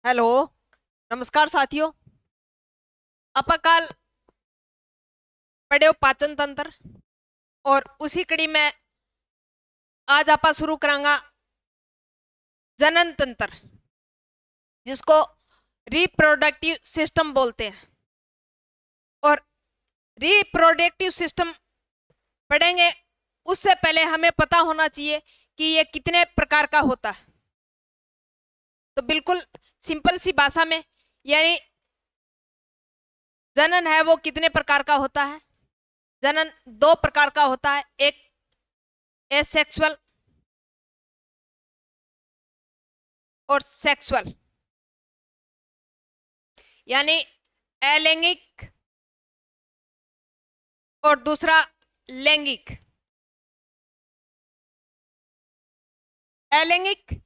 Hello. नमस्कार साथियों। आपा काल पढ़े हो पाचन तंत्र और उसी कड़ी में आज आपा शुरू करांगा जनन तंत्र, जिसको रिप्रोडक्टिव सिस्टम बोलते हैं। और रिप्रोडक्टिव सिस्टम पढ़ेंगे उससे पहले हमें पता होना चाहिए कि ये कितने प्रकार का होता है। तो बिल्कुल सिंपल सी भाषा में, यानी जनन है वो कितने प्रकार का होता है। जनन दो प्रकार का होता है, एक एसेक्सुअल और सेक्सुअल, यानी अलैंगिक और दूसरा लैंगिक। अलैंगिक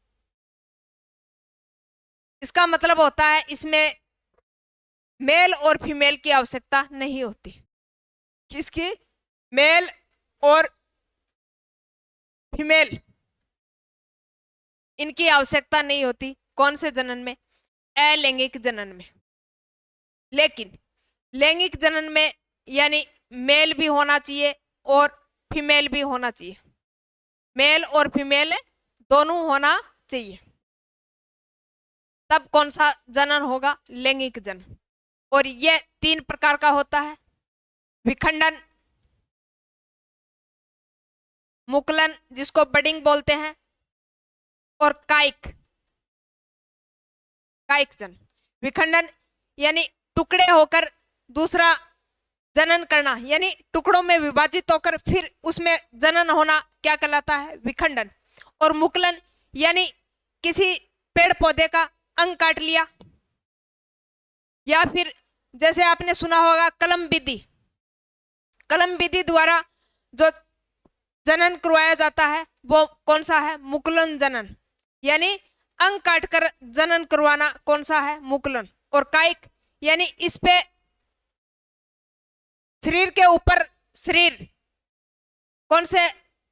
इसका मतलब होता है इसमें मेल और फीमेल की आवश्यकता नहीं होती। किसकी? मेल और फीमेल, इनकी आवश्यकता नहीं होती। कौन से जनन में? अलैंगिक जनन में। लेकिन लैंगिक जनन में यानी मेल भी होना चाहिए और फीमेल भी होना चाहिए। मेल और फीमेल दोनों होना चाहिए, तब कौन सा जनन होगा? लैंगिक जनन। और यह तीन प्रकार का होता है: विखंडन, मुकुलन जिसको बडिंग बोलते हैं, और कायिक जनन। विखंडन यानी टुकड़े होकर दूसरा जनन करना, यानी टुकड़ों में विभाजित होकर फिर उसमें जनन होना क्या कहलाता है? विखंडन। और मुकुलन यानी किसी पेड़ पौधे का अंग काट लिया, या फिर जैसे आपने सुना होगा कलम विधि। कलम विधि द्वारा जो जनन करवाया जाता है वो कौन सा है? मुकुलन जनन। यानी अंग काटकर जनन करवाना कौन सा है? मुकुलन। और कायिक यानी इस पे शरीर के ऊपर शरीर कौन से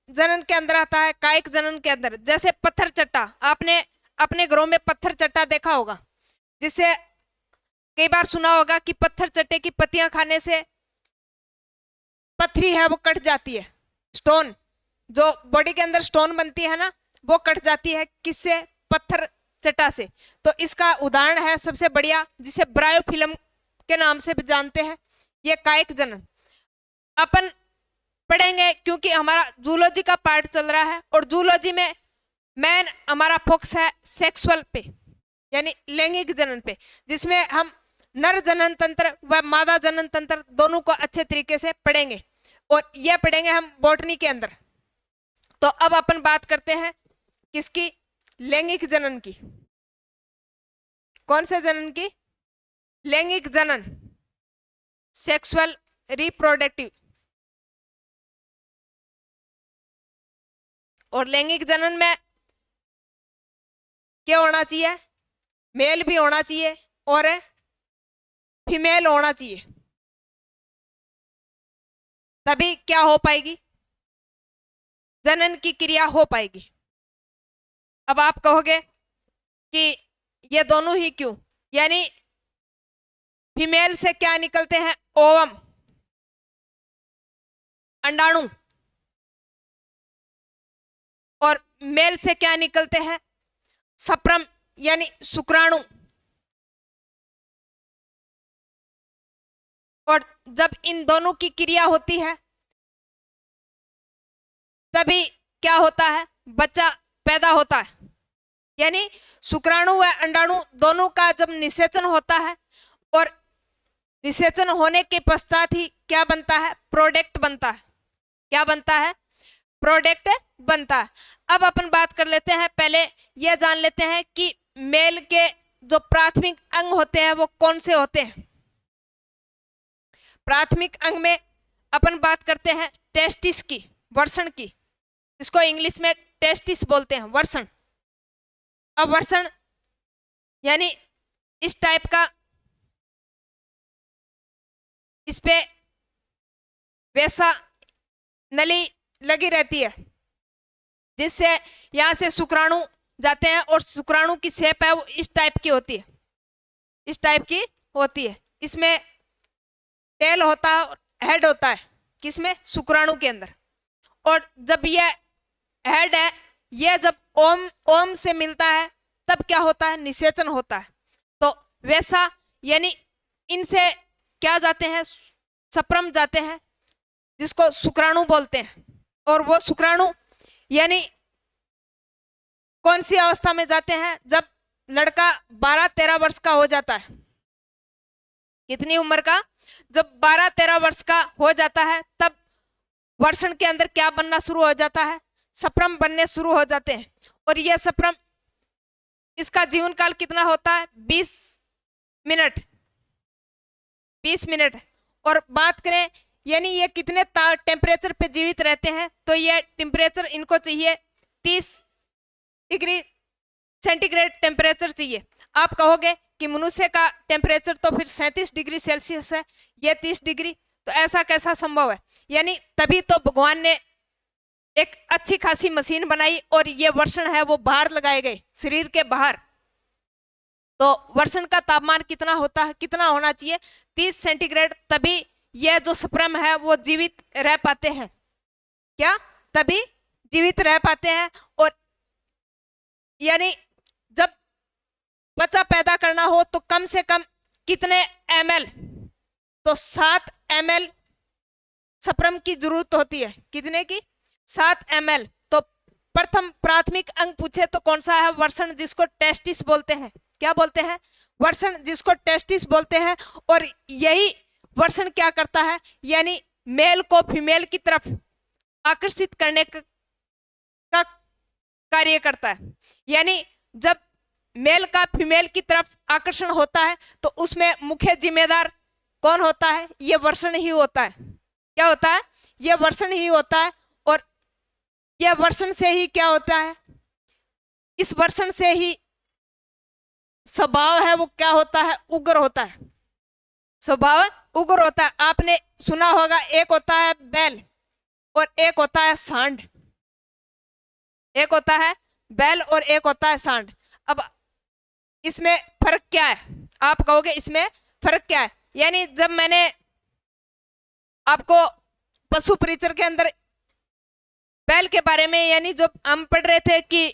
जनन के अंदर आता है? कायिक जनन के अंदर। जैसे पत्थर चट्टा, आपने अपने घरों में पत्थर चट्टा देखा होगा, जिससे कई बार सुना होगा कि पत्थर चट्टे की पत्तियां खाने से पथरी है वो कट जाती है। स्टोन, जो बॉडी के अंदर स्टोन बनती है ना, वो कट जाती है। किससे? पत्थर चट्टा से। तो इसका उदाहरण है सबसे बढ़िया, जिसे ब्रायोफिल्म के नाम से भी जानते हैं, ये कायिक जनन। अपन पढ़ेंगे क्योंकि हमारा जूलॉजी का पार्ट चल रहा है, और जूलॉजी में मेन हमारा फोकस है सेक्सुअल पे, यानी लैंगिक जनन पे, जिसमें हम नर जनन तंत्र व मादा जनन तंत्र दोनों को अच्छे तरीके से पढ़ेंगे, और यह पढ़ेंगे हम बॉटनी के अंदर। तो अब अपन बात करते हैं किसकी? लैंगिक जनन की। कौन से जनन की? लैंगिक जनन, सेक्सुअल रिप्रोडक्टिव। और लैंगिक जनन में क्या होना चाहिए? मेल भी होना चाहिए और फीमेल होना चाहिए, तभी क्या हो पाएगी? जनन की क्रिया हो पाएगी। अब आप कहोगे कि ये दोनों ही क्यों? यानी फीमेल से क्या निकलते हैं? ओवम, अंडाणु। और मेल से क्या निकलते हैं? सप्रम, यानी शुक्राणु। और जब इन दोनों की क्रिया होती है तभी क्या होता है? बच्चा पैदा होता है। यानी शुक्राणु व अंडाणु दोनों का जब निषेचन होता है, और निषेचन होने के पश्चात ही क्या बनता है? प्रोडक्ट बनता है। क्या बनता है? प्रोडक्ट बनता है। अब अपन बात कर लेते हैं, पहले यह जान लेते हैं कि मेल के जो प्राथमिक अंग होते हैं वो कौन से होते हैं। प्राथमिक अंग में अपन बात करते हैं टेस्टिस की, वर्षण की, जिसको इंग्लिश में टेस्टिस बोलते हैं, वर्षण। अब वर्षण यानी इस टाइप का, इस पे वैसा नली लगी रहती है, जिससे यहां से शुक्राणु जाते हैं, और शुक्राणु की शेप है वो इस टाइप की होती है। इस टाइप की होती है। इसमें टेल होता है और हेड होता है, किसमें? शुक्राणु के अंदर। और जब ये हेड है, ये जब ओम से मिलता है तब क्या होता है? निषेचन होता है। तो वैसा यानी इनसे क्या जाते हैं? सप्रम जाते हैं, जिसको शुक्राणु बोलते हैं। और वो शुक्राणु यानी कौन सी अवस्था में जाते हैं? जब लड़का 12-13 वर्ष का हो जाता है। कितनी उम्र का? जब 12-13 वर्ष का हो जाता है तब वर्षण के अंदर क्या बनना शुरू हो जाता है? सप्रम बनने शुरू हो जाते हैं। और यह सप्रम, इसका जीवन काल कितना होता है? 20 मिनट। 20 मिनट। और बात करें यानी ये कितने टेम्परेचर पे जीवित रहते हैं, तो ये टेम्परेचर इनको चाहिए 30 डिग्री सेंटीग्रेड टेम्परेचर चाहिए। आप कहोगे कि मनुष्य का टेम्परेचर तो फिर 37 डिग्री सेल्सियस है, ये 30 डिग्री, तो ऐसा कैसा संभव है? यानी तभी तो भगवान ने एक अच्छी खासी मशीन बनाई और ये वर्षण है वो बाहर लगाए गए, शरीर के बाहर। तो वर्षण का तापमान कितना होता है? कितना होना चाहिए? 30 सेंटीग्रेड। तभी यह जो सप्रम है वो जीवित रह पाते हैं। क्या? तभी जीवित रह पाते हैं। और यानी जब बच्चा पैदा करना हो तो कम से कम कितने ml? तो 7 ml सप्रम की जरूरत होती है। कितने की? 7 ml। तो प्रथम प्राथमिक अंग पूछे तो कौन सा है? वर्षण, जिसको टेस्टिस बोलते हैं। क्या बोलते हैं? वर्षण, जिसको टेस्टिस बोलते हैं। और यही वर्षण क्या करता है? यानी मेल को फीमेल की तरफ आकर्षित करने का कार्य करता है। यानी जब मेल का फीमेल की तरफ आकर्षण होता है तो उसमें मुख्य जिम्मेदार कौन होता है? ये वर्षण ही होता है। क्या होता है? ये वर्षण ही होता है। और यह वर्षण से ही क्या होता है? इस वर्षण से ही स्वभाव है वो क्या होता है? उग्र होता है। स्वभाव उग्र होता है। आपने सुना होगा, एक होता है बैल और एक होता है सांड। एक होता है बैल और एक होता है सांड। अब इसमें फर्क क्या है? आप कहोगे इसमें फर्क क्या है? यानी जब मैंने आपको पशु परिचर के अंदर बैल के बारे में, यानी जब हम पढ़ रहे थे कि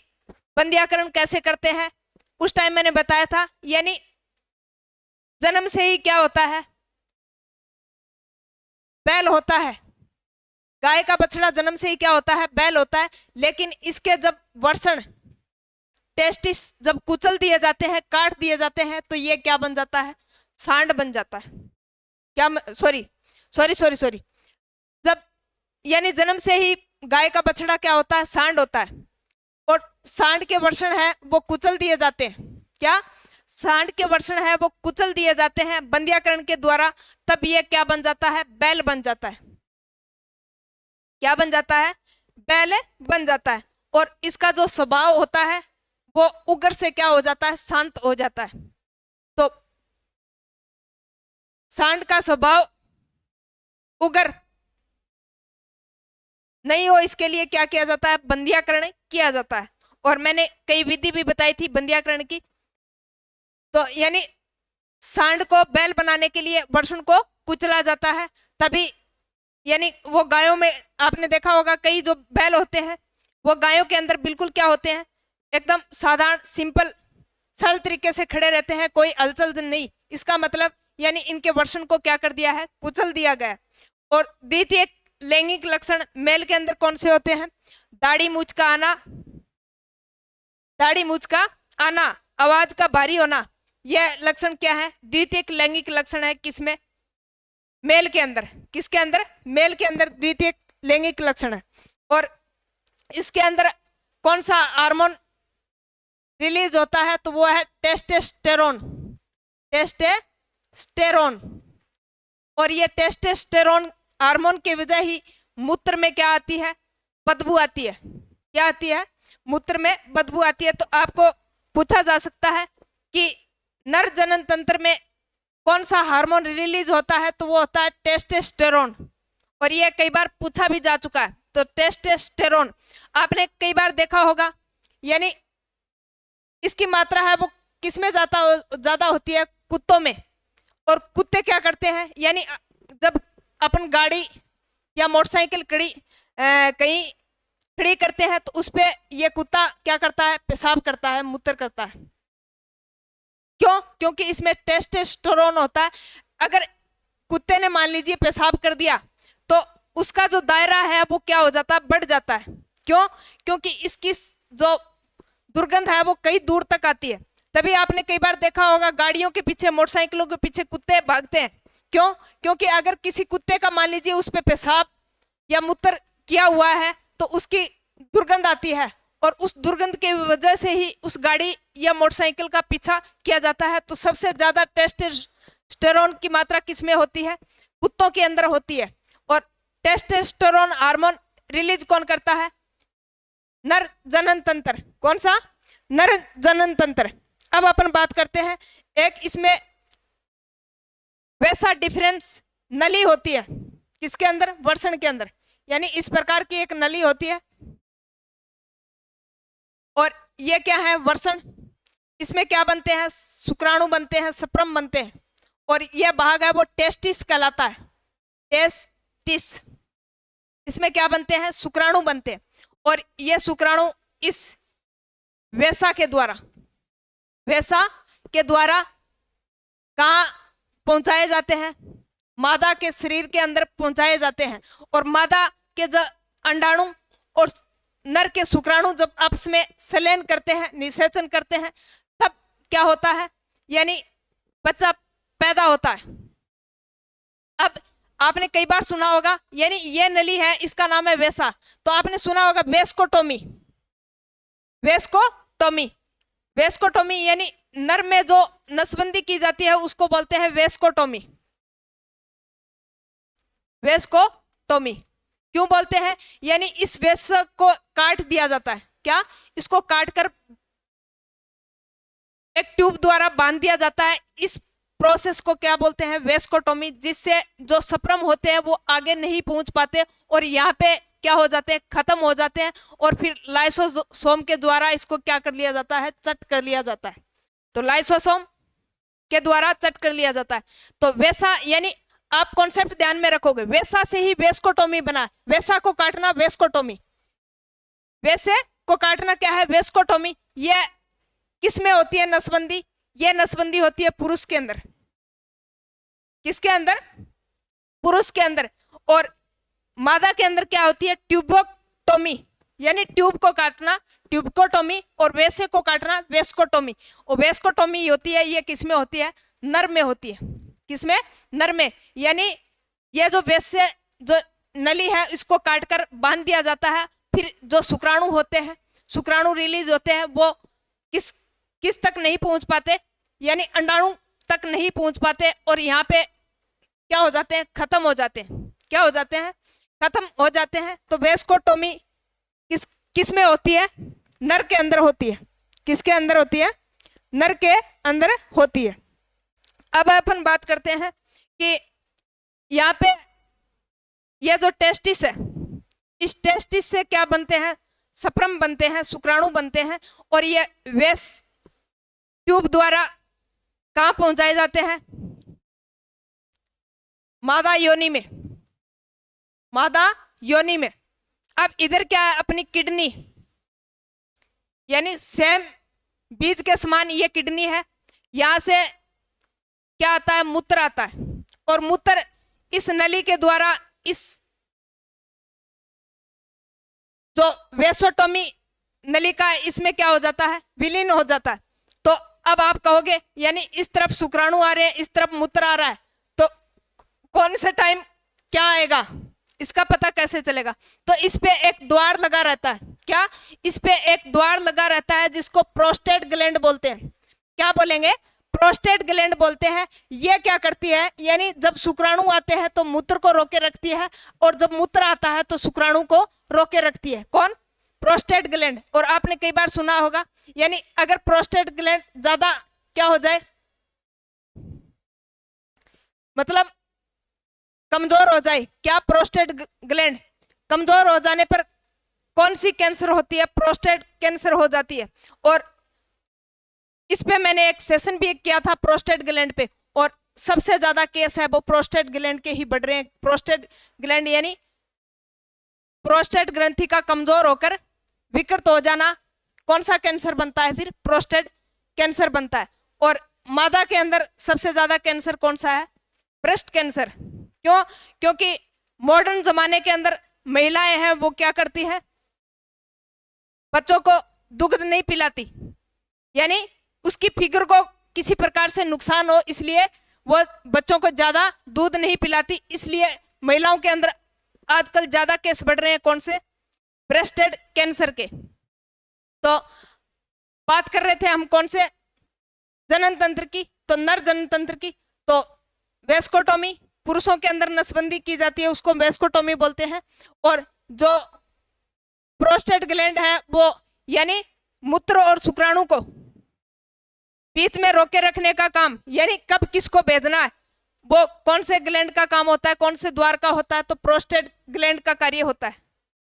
बंध्याकरण कैसे करते हैं, उस टाइम मैंने बताया था यानी जन्म से ही क्या होता है? बैल होता है। गाय का बछड़ा जन्म से ही क्या होता है? बैल होता है। लेकिन इसके जब वर्षण, टेस्टिस जब कुचल दिए जाते हैं, काट दिए जाते हैं, तो ये क्या बन जाता है? सांड बन जाता है। क्या? सॉरी। जब यानी जन्म से ही गाय का बछड़ा क्या होता है? सांड होता है। और सांड के वर्षण है वो कुचल दिए जाते हैं। क्या? सांड के वर्षण है वो कुचल दिए जाते हैं बंध्याकरण के द्वारा। तब ये क्या बन जाता है? बैल बन जाता है। क्या बन जाता है? बैल बन जाता है। और इसका जो स्वभाव होता है वो उग्र से क्या हो जाता है? शांत हो जाता है। तो सांड का स्वभाव उग्र नहीं हो, इसके लिए क्या किया जाता है? बंध्याकरण किया जाता है। और मैंने कई विधि भी बताई थी बंध्याकरण की। तो यानी सांड को बैल बनाने के लिए वर्षण को कुचला जाता है। तभी यानी वो गायों में आपने देखा होगा, कई जो बैल होते हैं वो गायों के अंदर बिल्कुल क्या होते हैं? एकदम साधारण, सिंपल, सरल तरीके से खड़े रहते हैं, कोई हलचल नहीं। इसका मतलब यानी इनके वर्षण को क्या कर दिया है? कुचल दिया गया। और द्वितीय लैंगिक लक्षण मेल के अंदर कौन से होते हैं? दाढ़ी मूछ का आना, दाढ़ी मूछ का आना, आवाज का भारी होना, यह लक्षण क्या है? द्वितीय लैंगिक लक्षण है। किसमें? मेल के अंदर। किसके अंदर? मेल के अंदर द्वितीय लैंगिक लक्षण है। और इसके अंदर कौन सा हार्मोन रिलीज होता है? तो वो है टेस्टोस्टेरोन। टेस्टोस्टेरोन। और ये टेस्टोस्टेरोन हार्मोन की वजह ही मूत्र में क्या आती है? बदबू आती है। क्या आती है? मूत्र में बदबू आती है। तो आपको पूछा जा सकता है कि नर जनन तंत्र में कौन सा हार्मोन रिलीज होता है? तो वो होता है टेस्टोस्टेरोन। और ये कई बार पूछा भी जा चुका है। तो टेस्टोस्टेरोन आपने कई बार देखा होगा, यानी इसकी मात्रा है वो किसमें ज्यादा होती है? कुत्तों में। और कुत्ते क्या करते हैं, यानी जब अपन गाड़ी या मोटरसाइकिल कहीं खड़ी करते हैं तो उस पे ये कुत्ता क्या करता है, पेशाब करता है, मूत्र करता है। क्यों? क्योंकि इसमें टेस्टोस्टेरोन होता है। अगर कुत्ते ने मान लीजिए पेशाब कर दिया तो उसका जो दायरा है वो क्या हो जाता है, बढ़ जाता है। क्यों? क्योंकि इसकी जो दुर्गंध है वो कई दूर तक आती है। तभी आपने कई बार देखा होगा गाड़ियों के पीछे, मोटरसाइकिलों के पीछे कुत्ते भागते हैं। क्यों? क्योंकि अगर किसी कुत्ते का मान लीजिए उस पे पेशाब या मूत्र किया हुआ है तो उसकी दुर्गंध आती है, और उस दुर्गंध की वजह से ही उस गाड़ी या मोटरसाइकिल का पीछा किया जाता है। तो सबसे ज्यादा टेस्टोस्टेरोन की मात्रा किसमें होती है, कुत्तों के अंदर होती है। और टेस्टोस्टेरोन हार्मोन रिलीज कौन करता है, नर जनन तंत्र। कौन सा? नर जनन तंत्र। अब अपन बात करते हैं, एक इसमें वैसा डिफरेंस नली होती है, किसके अंदर, वृषण के अंदर। यानी इस प्रकार की एक नली होती है, और ये क्या है, वृषण। इसमें क्या बनते हैं, शुक्राणु बनते हैं, सप्रम बनते हैं, और यह भाग है वो टेस्टिस कहलाता है, टेस्टिस। इसमें क्या बनते हैं, शुक्राणु बनते हैं, और ये शुक्राणु इस वैसा के द्वारा कहाँ पहुंचाए जाते हैं, मादा के शरीर के अंदर पहुंचाए जाते हैं। और मादा के जब अंडाणु और नर के शुक्राणु जब आपस में संलयन करते हैं, निषेचन करते हैं, तब क्या होता है, यानी बच्चा पैदा होता है। अब आपने कई बार सुना होगा, यानी ये नली है, इसका नाम है वैसा। तो आपने सुना होगा वेस्कोटोमी। वेस्कोटोमी, वेस्कोटोमी यानी नर में जो नसबंदी की जाती है उसको बोलते हैं वेस्कोटोमी। वेस्कोटोमी क्यों बोलते हैं, यानी इस वेस को काट दिया जाता है। क्या? इसको काटकर एक ट्यूब द्वारा बांध दिया जाता है। इस प्रोसेस को क्या बोलते हैं, वेस्कोटोमी, जिससे जो सप्रम होते हैं वो आगे नहीं पहुंच पाते और यहाँ पे क्या हो जाते हैं, खत्म हो जाते हैं, और फिर लाइसोसोम के द्वारा इसको क्या कर लिया जाता है, चट कर लिया जाता है। तो लाइसोसोम के द्वारा चट कर लिया जाता है। तो वैसा, यानी आप कॉन्सेप्ट ध्यान में रखोगे, वैसा से ही वेस्कोटोमी बना। वैसा को काटना वेस्कोटोमी, वैसे को काटना क्या है, वेस्कोटोमी। ये किसमें होती है नसबंदी, ये नसबंदी होती है पुरुष के अंदर। किसके अंदर? पुरुष के अंदर। और मादा के अंदर क्या होती है, ट्यूबोटोमी, यानी ट्यूब को काटना ट्यूबकोटोमी, और वैसे को काटना वेस्कोटोमी। और वेस्कोटोमी होती है, ये किसमें होती है, नर में होती है। किसमें? नर में। यानी ये जो वैसे जो नली है इसको काटकर बांध दिया जाता है। फिर जो शुक्राणु होते हैं, शुक्राणु रिलीज होते हैं, वो किस तक नहीं पहुंच पाते, यानी अंडाणु तक नहीं पहुंच पाते, और यहाँ पे क्या हो जाते हैं, खत्म हो जाते हैं। क्या हो जाते हैं, खत्म हो जाते हैं। तो वेस्कोटोमी किस में होती है, नर के अंदर होती है। किसके अंदर होती है? नर के अंदर होती है। अब अपन बात करते हैं कि यहाँ पे यह जो टेस्टिस है, इस टेस्टिस से क्या बनते हैं, सप्रम बनते हैं, शुक्राणु बनते हैं, और ये वेस ट्यूब द्वारा कहाँ पहुंचाए जाते हैं, मादा योनि में। मादा योनि में। अब इधर क्या है, अपनी किडनी, यानी सेम बीज के समान ये किडनी है। यहां से क्या आता है, मूत्र आता है, और मूत्र इस नली के द्वारा इस जो वेसोटोमी नली का इसमें क्या हो जाता है, विलीन हो जाता है। तो अब आप कहोगे, यानी इस तरफ शुक्राणु आ रहे हैं, इस तरफ मूत्र आ रहा है, तो कौन से टाइम क्या आएगा, इसका पता कैसे चलेगा? तो इस पे एक द्वार लगा रहता है। क्या? इस पे एक द्वार लगा रहता है जिसको प्रोस्टेट ग्लैंड बोलते हैं। क्या बोलेंगे? प्रोस्टेट ग्लैंड बोलते हैं। ये क्या करती है, यानी जब शुक्राणु आते हैं तो मूत्र को रोके रखती है, और जब मूत्र आता है तो शुक्राणु को रोके रखती है। कौन? Prostate gland. और आपने कई बार सुना होगा, यानी अगर प्रोस्टेट ग्लैंड ज्यादा क्या हो जाए, मतलब कमजोर हो जाए, क्या? प्रोस्टेट ग्लैंड कमजोर हो जाने पर कौन सी कैंसर होती है, प्रोस्टेट कैंसर हो जाती है। और इस पे मैंने एक सेशन भी किया था प्रोस्टेट ग्लैंड पे, और सबसे ज्यादा केस है वो प्रोस्टेट ग्लैंड के ही बढ़ रहे हैं। प्रोस्टेट ग्लैंड यानी प्रोस्टेट ग्रंथि का कमजोर होकर विकृत हो जाना, कौन सा कैंसर बनता है? फिर प्रोस्टेट कैंसर बनता है। और मादा के अंदर सबसे ज्यादा कैंसर कौन सा है? Breast cancer. क्यों? क्योंकि मॉडर्न जमाने के अंदर महिलाएं हैं वो क्या करती हैं? बच्चों को दूध नहीं पिलाती, यानी उसकी फिगर को किसी प्रकार से नुकसान हो इसलिए वो बच्चों को ज्यादा दूध नहीं पिलाती, इसलिए महिलाओं के अंदर आजकल ज्यादा केस बढ़ रहे हैं कौन से? ब्रेस्टेड कैंसर के। तो बात कर रहे थे हम कौन से? जनन तंत्र की। तो नर जनन तंत्र की तो वेस्कोटोमी, पुरुषों के अंदर नसबंदी की जाती है, उसको वेस्कोटोमी बोलते हैं। और जो प्रोस्टेट ग्लैंड है वो यानी मूत्र और शुक्राणु को बीच में रोके रखने का काम, यानी कब किसको भेजना है, वो कौन से ग्लैंड का काम होता है? कौन से द्वार का होता है? तो प्रोस्टेट ग्लैंड का कार्य होता है।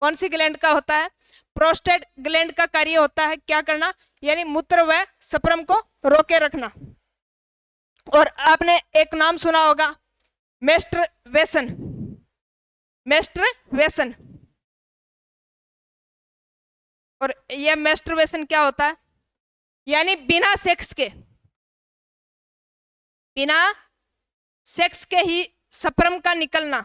कौन सी ग्लैंड का होता है? प्रोस्टेट ग्लैंड का कार्य होता है क्या करना? यानी मूत्र व स्पर्म को रोके रखना। और आपने एक नाम सुना होगा, मेस्टरवेशन। मेस्टरवेशन। और यह मेस्टरवेशन क्या होता है? यानी बिना सेक्स के ही स्पर्म का निकलना,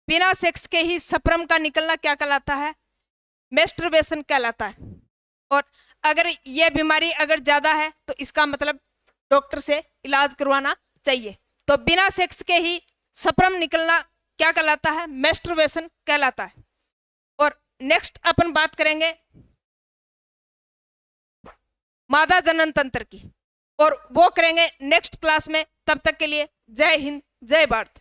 बिना सेक्स के ही स्पर्म का निकलना क्या कहलाता है? मेस्टरवेशन कहलाता है। और अगर यह बीमारी अगर ज्यादा है तो इसका मतलब डॉक्टर से इलाज करवाना चाहिए। तो बिना सेक्स के ही स्पर्म निकलना क्या कहलाता है? मेस्टरवेशन कहलाता है। और नेक्स्ट अपन बात करेंगे मादा जनन तंत्र की, और वो करेंगे नेक्स्ट क्लास में। तब तक के लिए जय हिंद, जय भारत।